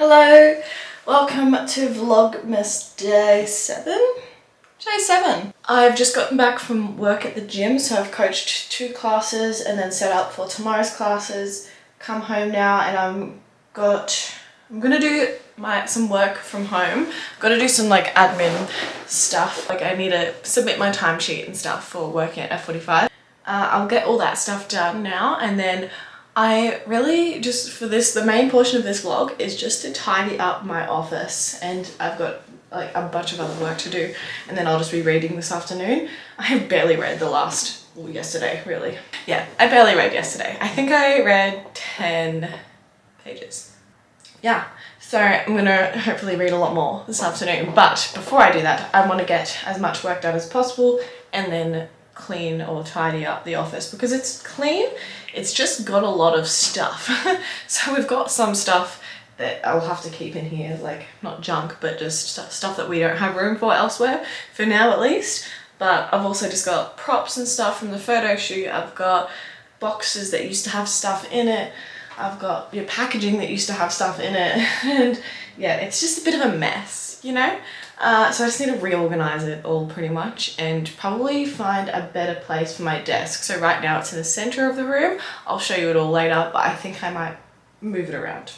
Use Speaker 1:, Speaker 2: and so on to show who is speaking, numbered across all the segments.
Speaker 1: Hello, welcome to Vlogmas Day 7? Day 7. I've just gotten back from work at the gym, so I've coached 2 classes and then set up for tomorrow's classes. Come home now and I'm gonna do some work from home. I've got to do some like admin stuff. Like I need to submit my timesheet and stuff for working at F45. I'll get all that stuff done now, and then I really just, for this, the main portion of this vlog is just to tidy up my office, and I've got like a bunch of other work to do, and then I'll just be reading this afternoon. I have barely read yesterday, really. Yeah, I barely read yesterday. I think I read 10 pages. Yeah, so I'm gonna hopefully read a lot more this afternoon, but before I do that, I want to get as much work done as possible and then clean or tidy up the office because it's clean. It's just got a lot of stuff. So we've got some stuff that I'll have to keep in here, like not junk, but just stuff that we don't have room for elsewhere, for now at least. But I've also just got props and stuff from the photo shoot. I've got boxes that used to have stuff in it. I've got packaging that used to have stuff in it. And yeah, it's just a bit of a mess, you know? So I just need to reorganize it all pretty much and probably find a better place for my desk. So right now it's in the center of the room. I'll show you it all later, but I think I might move it around.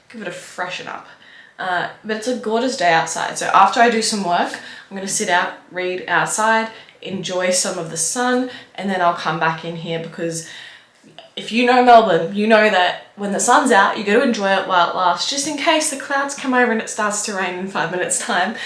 Speaker 1: Give it a freshen up. But it's a gorgeous day outside. So after I do some work, I'm gonna sit out, read outside, enjoy some of the sun, and then I'll come back in here because if you know Melbourne, you know that when the sun's out, you got to enjoy it while it lasts, just in case the clouds come over and it starts to rain in 5 minutes time.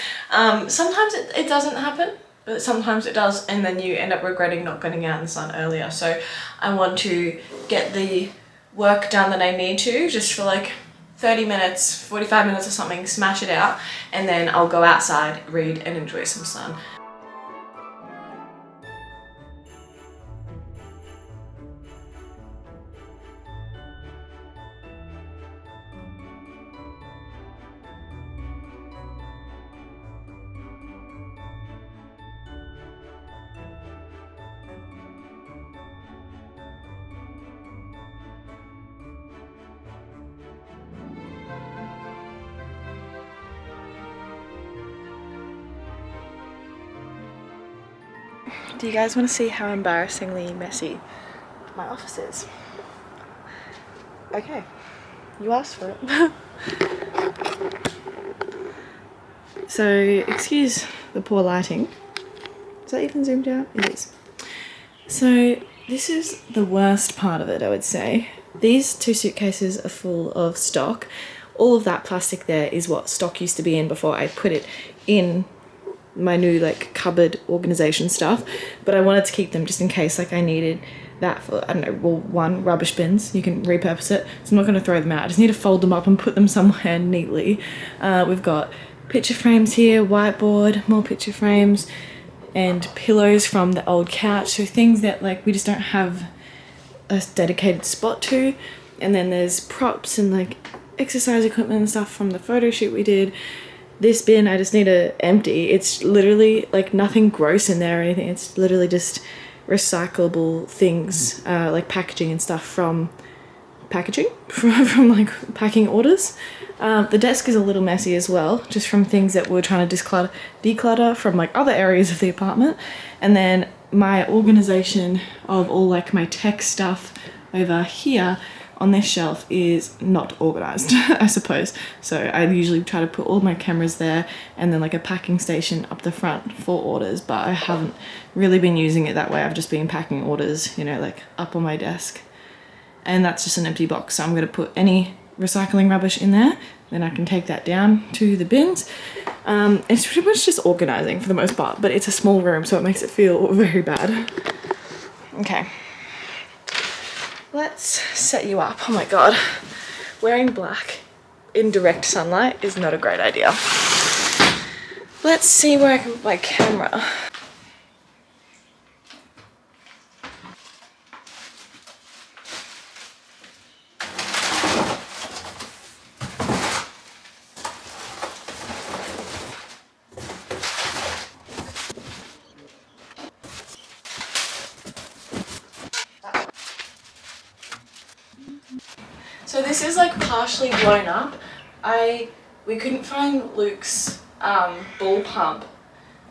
Speaker 1: Sometimes it doesn't happen, but sometimes it does, and then you end up regretting not getting out in the sun earlier. So I want to get the work done that I need to, just for like 30 minutes, 45 minutes or something, smash it out, and then I'll go outside, read, and enjoy some sun. Do you guys want to see how embarrassingly messy my office is? Okay, you asked for it. So, excuse the poor lighting. Is that even zoomed out? It is. So, this is the worst part of it, I would say. These 2 suitcases are full of stock. All of that plastic there is what stock used to be in before I put it in my new like cupboard organization stuff, but I wanted to keep them just in case like I needed that for, I don't know, well, 1, rubbish bins, you can repurpose it, so I'm not going to throw them out. I just need to fold them up and put them somewhere neatly. We've got picture frames here, whiteboard, more picture frames, and pillows from the old couch, so things that like we just don't have a dedicated spot to. And then there's props and like exercise equipment and stuff from the photo shoot we did. This bin I just need to empty. It's literally like nothing gross in there or anything. It's literally just recyclable things, like packaging and stuff from from like packing orders. The desk is a little messy as well, just from things that we're trying to declutter from like other areas of the apartment. And then my organization of all like my tech stuff over here on this shelf is not organized, I suppose. So I usually try to put all my cameras there and then like a packing station up the front for orders, but I haven't really been using it that way. I've just been packing orders, you know, like up on my desk. And that's just an empty box, so I'm going to put any recycling rubbish in there, then I can take that down to the bins. It's pretty much just organizing for the most part, but it's a small room, so it makes it feel very bad. Okay. Let's set you up. Oh my god. Wearing black in direct sunlight is not a great idea. Let's see where I can put my camera. So this is like partially blown up. we couldn't find Luke's ball pump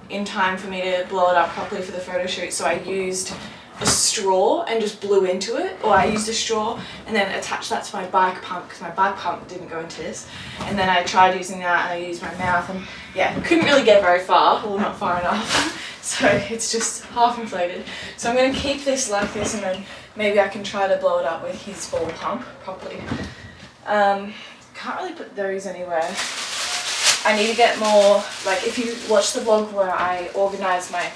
Speaker 1: in time for me to blow it up properly for the photo shoot, so I used a straw and just blew into it, or I used a straw and then attached that to my bike pump because my bike pump didn't go into this, and then I tried using that and I used my mouth, and yeah, couldn't really get very far, or not far enough. So it's just half inflated. So I'm going to keep this like this, and then maybe I can try to blow it up with his ball pump properly. Can't really put those anywhere. I need to get more, like if you watch the vlog where I organise my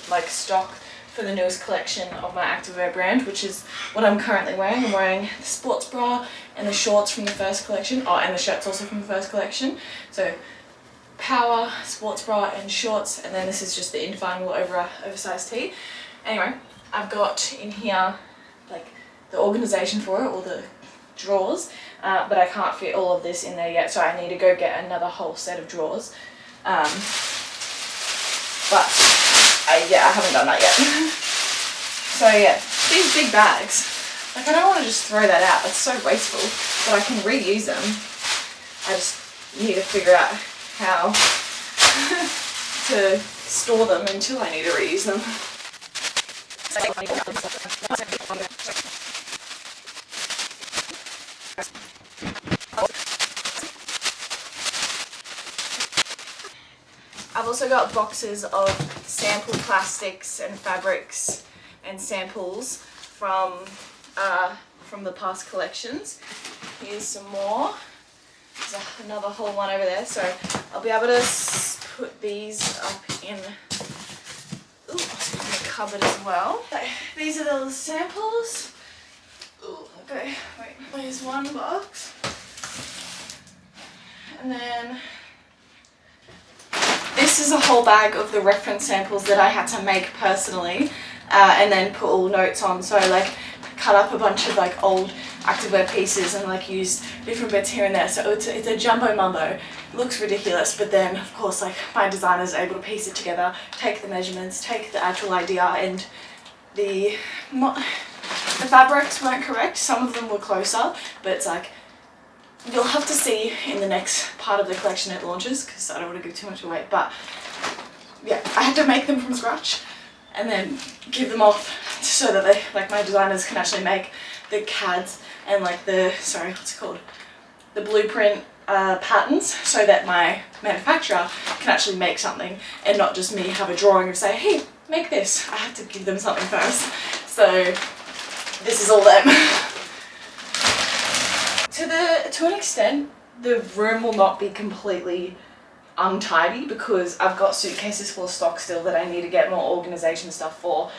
Speaker 1: like stock for the newest collection of my Activewear brand, which is what I'm currently wearing. I'm wearing the sports bra and the shorts from the first collection, oh, and the shirts also from the first collection. So power, sports bra and shorts, and then this is just the indefinable oversized tee. Anyway, I've got in here like the organisation for it, all the drawers, but I can't fit all of this in there yet, so I need to go get another whole set of drawers. But yeah, I haven't done that yet. So yeah, these big bags, like I don't want to just throw that out, it's so wasteful, but I can reuse them. I just need to figure out how to store them until I need to reuse them. I've also got boxes of sample plastics and fabrics and samples from the past collections. Here's some more. There's another whole one over there, so I'll be able to put these up in the cupboard as well. These are the little samples. Ooh, okay, wait, there's one box. And then this is a whole bag of the reference samples that I had to make personally, and then put all notes on. So like cut up a bunch of like old Activewear pieces and like use different bits here and there. So it's a jumbo mumbo. It looks ridiculous, but then of course like my designer's able to piece it together, take the measurements, take the actual idea, and the fabrics weren't correct. Some of them were closer, but it's like you'll have to see in the next part of the collection it launches, because I don't want to give too much away. But yeah, I had to make them from scratch and then give them off so that they, like my designers can actually make the CADs and like the, sorry, what's it called? The blueprint patterns, so that my manufacturer can actually make something and not just me have a drawing and say, hey, make this. I have to give them something first. So this is all them. To an extent, the room will not be completely untidy because I've got suitcases full of stock still that I need to get more organisation stuff for,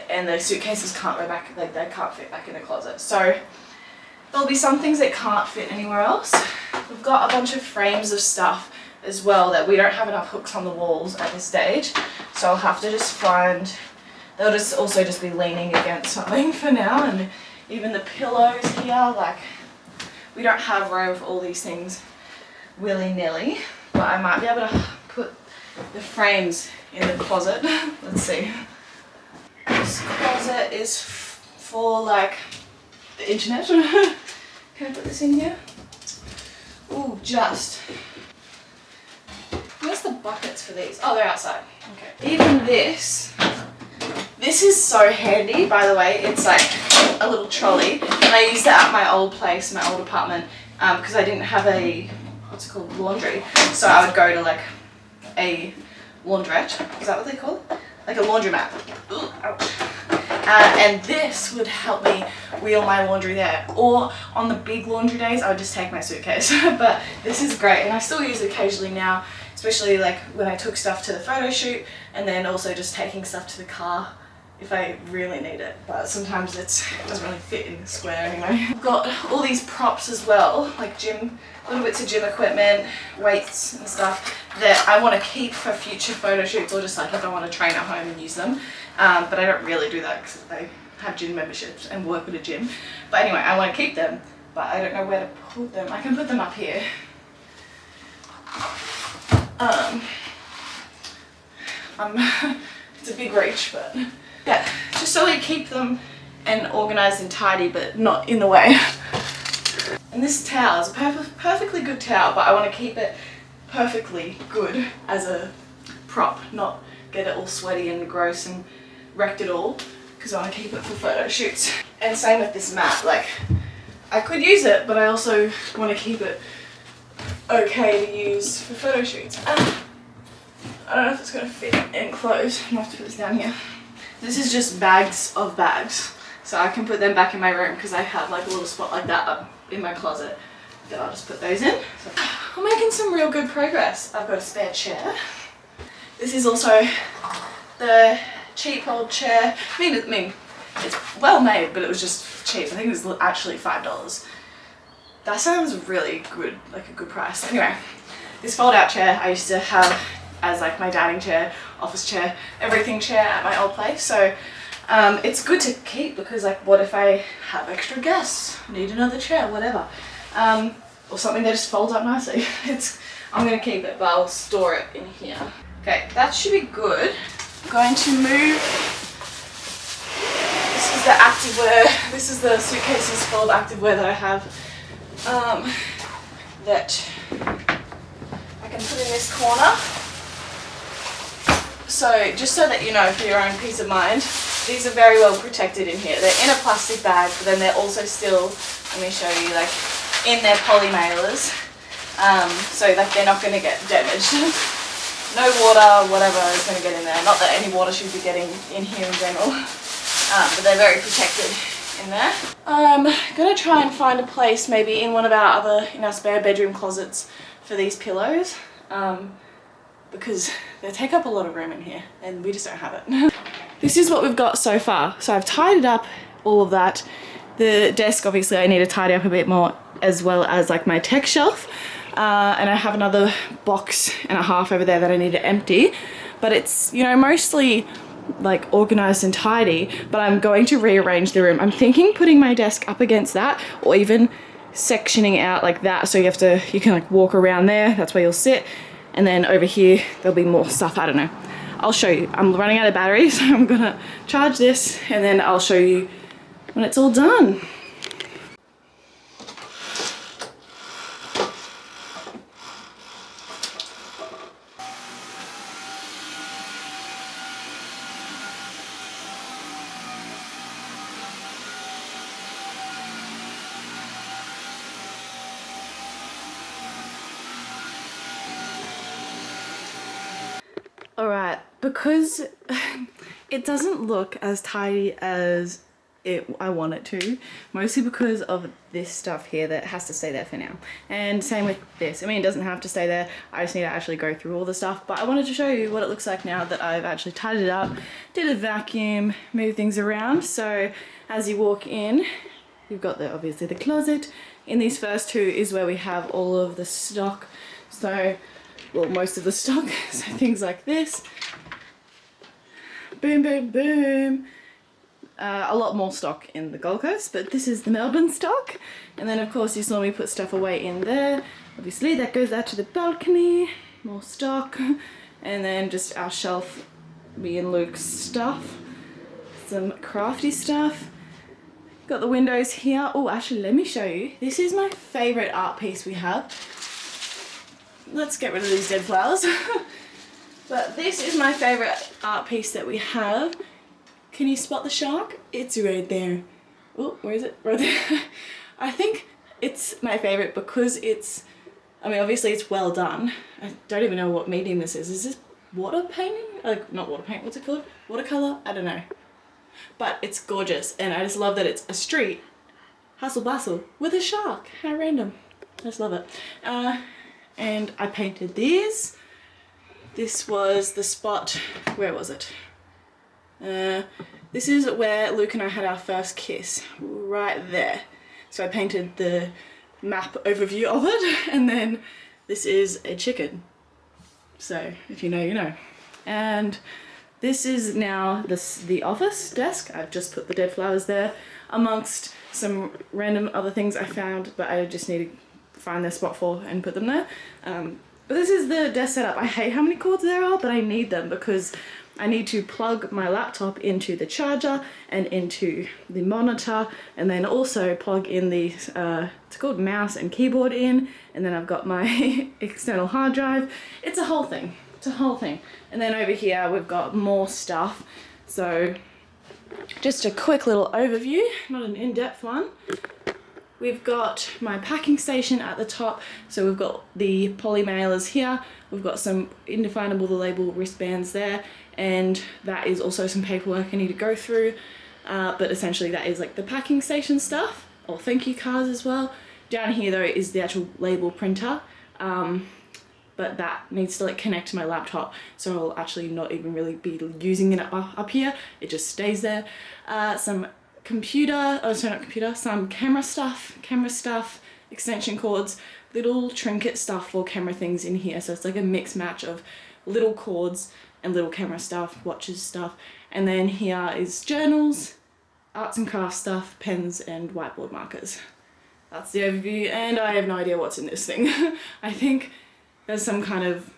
Speaker 1: and the suitcases can't go back, like they can't fit back in the closet. So there'll be some things that can't fit anywhere else. We've got a bunch of frames of stuff as well that we don't have enough hooks on the walls at this stage, so I'll have to just find, they'll just also just be leaning against something for now. And even the pillows here, like we don't have room for all these things willy-nilly, but I might be able to put the frames in the closet. Let's see. This closet is for like the internet. Can I put this in here? Ooh, just. Where's the buckets for these? Oh, they're outside. Okay. Even this is so handy, by the way. It's like a little trolley, and I used that at my old place, my old apartment, because I didn't have a, what's it called, laundry. So I would go to like a laundrette. Is that what they call it? Like a laundromat. Ooh, ouch. And this would help me wheel my laundry there. Or on the big laundry days, I would just take my suitcase. But this is great, and I still use it occasionally now, especially like when I took stuff to the photo shoot, and then also just taking stuff to the car if I really need it. But sometimes it doesn't really fit in the square anyway. I've got all these props as well, like little bits of gym equipment, weights and stuff that I want to keep for future photo shoots, or just like if I want to train at home and use them. But I don't really do that because I have gym memberships and work at a gym. But anyway, I want to keep them, but I don't know where to put them. I can put them up here. It's a big reach, but yeah, just so we keep them and organised and tidy, but not in the way. And this towel is a perfectly good towel, but I want to keep it perfectly good as a prop, not get it all sweaty and gross and wrecked it all, because I want to keep it for photo shoots. And same with this mat, like I could use it, but I also want to keep it okay to use for photo shoots. I don't know if it's going to fit in clothes. I'm going to have to put this down here. This is just bags of bags, so I can put them back in my room because I have like a little spot like that up in my closet that I'll just put those in. So I'm making some real good progress. I've got a spare chair. This is also the cheap old chair. I mean, it's well made, but it was just cheap. I think it was actually $5. That sounds really good, like a good price. Anyway, this fold-out chair I used to have as like my dining chair, office chair, everything chair at my old place. So it's good to keep because like what if I have extra guests, need another chair, whatever. Or something that just folds up nicely. I'm going to keep it, but I'll store it in here. Okay, that should be good. I'm going to move. This is the activewear. This is the suitcases full of activewear that I have that I can put in this corner. So just so that you know, for your own peace of mind, these are very well protected in here. They're in a plastic bag, but then they're also still, let me show you, like in their poly mailers. So like they're not going to get damaged. No water, whatever is going to get in there. Not that any water should be getting in here in general, but they're very protected in there. I'm going to try and find a place maybe in one of our spare bedroom closets for these pillows, because they take up a lot of room in here and we just don't have it. This is what we've got so far. So I've tidied up all of that. The desk, obviously I need to tidy up a bit more, as well as like my tech shelf. And I have another box and a half over there that I need to empty. But it's, you know, mostly like organized and tidy, but I'm going to rearrange the room. I'm thinking putting my desk up against that, or even sectioning out like that, so you can like walk around there, that's where you'll sit. And then over here, there'll be more stuff, I don't know. I'll show you. I'm running out of batteries, so I'm gonna charge this and then I'll show you when it's all done. Alright, because it doesn't look as tidy as I want it to, mostly because of this stuff here that has to stay there for now. And same with this. I mean, it doesn't have to stay there. I just need to actually go through all the stuff, but I wanted to show you what it looks like now that I've actually tidied it up, did a vacuum, moved things around. So as you walk in, you've got obviously the closet. In these first two is where we have all of the stock. So, well, most of the stock, so things like this. Boom, boom, boom. A lot more stock in the Gold Coast, but this is the Melbourne stock. And then of course you saw me put stuff away in there. Obviously that goes out to the balcony, more stock. And then just our shelf, me and Luke's stuff. Some crafty stuff. Got the windows here. Oh, actually let me show you. This is my favorite art piece we have. Let's get rid of these dead flowers. But this is my favorite art piece that we have. Can you spot the shark? It's right there. Oh, where is it? Right there. I think it's my favorite because it's, I mean, obviously it's well done. I don't even know what medium this is. Is this water painting? Like, not water paint, what's it called? Watercolor? I don't know. But it's gorgeous, and I just love that it's a street, hustle bustle, with a shark. How random. I just love it. And I painted these. This was the spot, where was it? This is where Luke and I had our first kiss, right there. So I painted the map overview of it, and then this is a chicken. So if you know, you know. And this is now the office desk. I've just put the dead flowers there amongst some random other things I found, but I just need to find their spot for and put them there. But this is the desk setup. I hate how many cords there are, but I need them because I need to plug my laptop into the charger and into the monitor, and then also plug in the, it's called mouse and keyboard in, and then I've got my external hard drive. It's a whole thing. It's a whole thing. And then over here we've got more stuff. So just a quick little overview, not an in-depth one. We've got my packing station at the top, so we've got the poly mailers here, we've got some indefinable the label wristbands there, and that is also some paperwork I need to go through, but essentially that is like the packing station stuff, or thank you cards as well. Down here though is the actual label printer, but that needs to like connect to my laptop, so I'll actually not even really be using it up here, it just stays there. Some some camera stuff, extension cords, little trinket stuff for camera things in here. So it's like a mix match of little cords and little camera stuff, watches stuff. And then here is journals, arts and crafts stuff, pens and whiteboard markers. That's the overview, and I have no idea what's in this thing. I think there's some kind of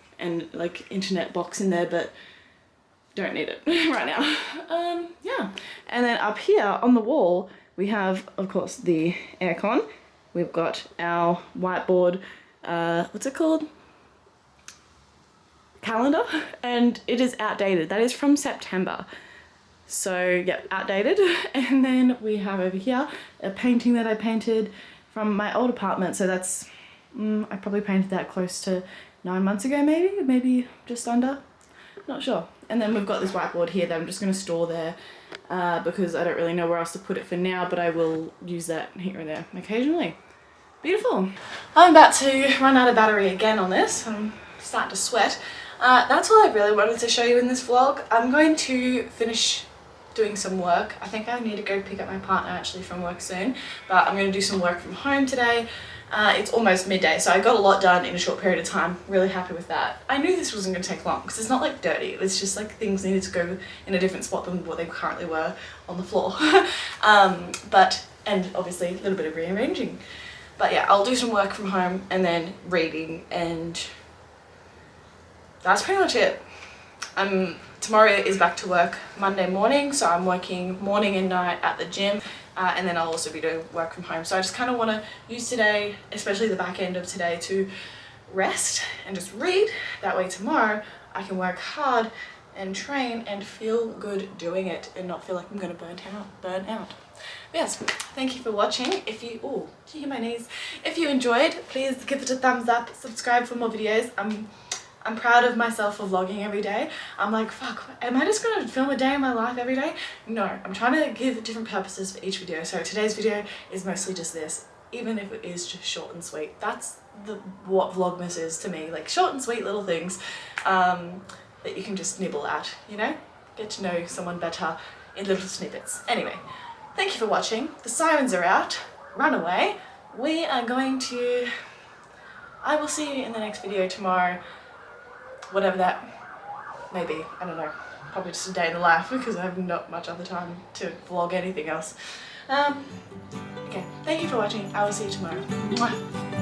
Speaker 1: like internet box in there, but don't need it right now. Yeah. And then up here on the wall, we have, of course, the aircon. We've got our whiteboard, what's it called? Calendar. And it is outdated. That is from September. So, yeah, outdated. And then we have over here a painting that I painted from my old apartment. So that's, I probably painted that close to 9 months ago, maybe just under. Not sure. And then we've got this whiteboard here that I'm just going to store there because I don't really know where else to put it for now, but I will use that here and there occasionally. Beautiful. I'm about to run out of battery again on this. I'm starting to sweat. That's all I really wanted to show you in this vlog. I'm going to finish doing some work. I think I need to go pick up my partner actually from work soon, but I'm going to do some work from home today. It's almost midday, so I got a lot done in a short period of time. Really happy with that. I knew this wasn't going to take long because it's not like dirty. It's just like things needed to go in a different spot than what they currently were on the floor. And obviously a little bit of rearranging. But yeah, I'll do some work from home and then reading, and that's pretty much it. Tomorrow is back to work Monday morning, so I'm working morning and night at the gym. And then I'll also be doing work from home. So I just kind of want to use today, especially the back end of today, to rest and just read. That way tomorrow I can work hard and train and feel good doing it and not feel like I'm going to burn out. But yes, thank you for watching. If you, oh, did you hear my knees? If you enjoyed, please give it a thumbs up, subscribe for more videos. I'm proud of myself for vlogging every day. I'm like, fuck, am I just gonna film a day in my life every day? No, I'm trying to give different purposes for each video. So today's video is mostly just this, even if it is just short and sweet. That's what Vlogmas is to me, like short and sweet little things that you can just nibble at, you know? Get to know someone better in little snippets. Anyway, thank you for watching. The sirens are out. Run away. We are going to... I will see you in the next video tomorrow. Whatever that may be, I don't know, probably just a day in the life because I have not much other time to vlog anything else. Okay, thank you for watching. I will see you tomorrow. Mwah.